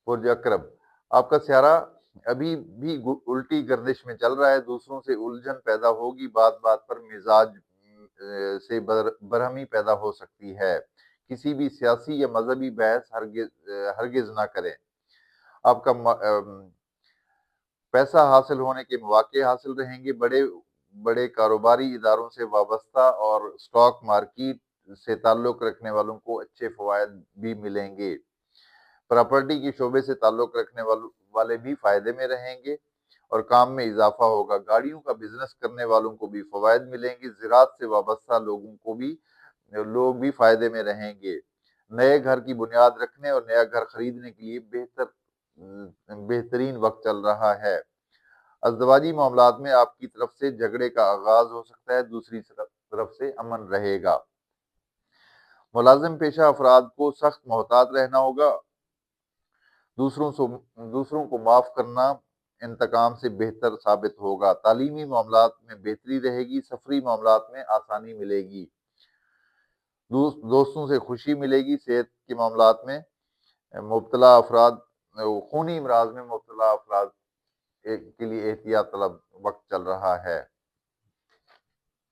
برج اکرم، آپ کا سیارہ ابھی بھی الٹی گردش میں چل رہا ہے، دوسروں سے الجھن پیدا ہوگی، بات بات پر مزاج سے برہمی پیدا ہو سکتی ہے۔ کسی بھی سیاسی یا مذہبی بحث ہرگز نہ کریں۔ آپ کا پیسہ حاصل ہونے کے مواقع حاصل رہیں گے، بڑے بڑے کاروباری اداروں سے وابستہ اور اسٹاک مارکیٹ سے تعلق رکھنے والوں کو اچھے فوائد بھی ملیں گے۔ پراپرٹی کے شعبے سے تعلق رکھنے والے بھی فائدے میں رہیں گے اور کام میں اضافہ ہوگا۔ گاڑیوں کا بزنس کرنے والوں کو بھی فوائد ملیں گے، زراعت سے وابستہ لوگ بھی فائدے میں رہیں گے۔ نئے گھر کی بنیاد رکھنے اور نیا گھر خریدنے کے لیے بہترین وقت چل رہا ہے۔ ازدواجی معاملات میں آپ کی طرف سے جھگڑے کا آغاز ہو سکتا ہے، دوسری طرف سے امن رہے گا۔ ملازم پیشہ افراد کو سخت محتاط رہنا ہوگا، دوسروں کو معاف کرنا انتقام سے بہتر ثابت ہوگا۔ تعلیمی معاملات میں بہتری رہے گی، سفری معاملات میں آسانی ملے گی، دوستوں سے خوشی ملے گی۔ صحت کے معاملات میں مبتلا افراد خونی امراض میں مبتلا افراد کے لیے احتیاط طلب وقت چل رہا ہے۔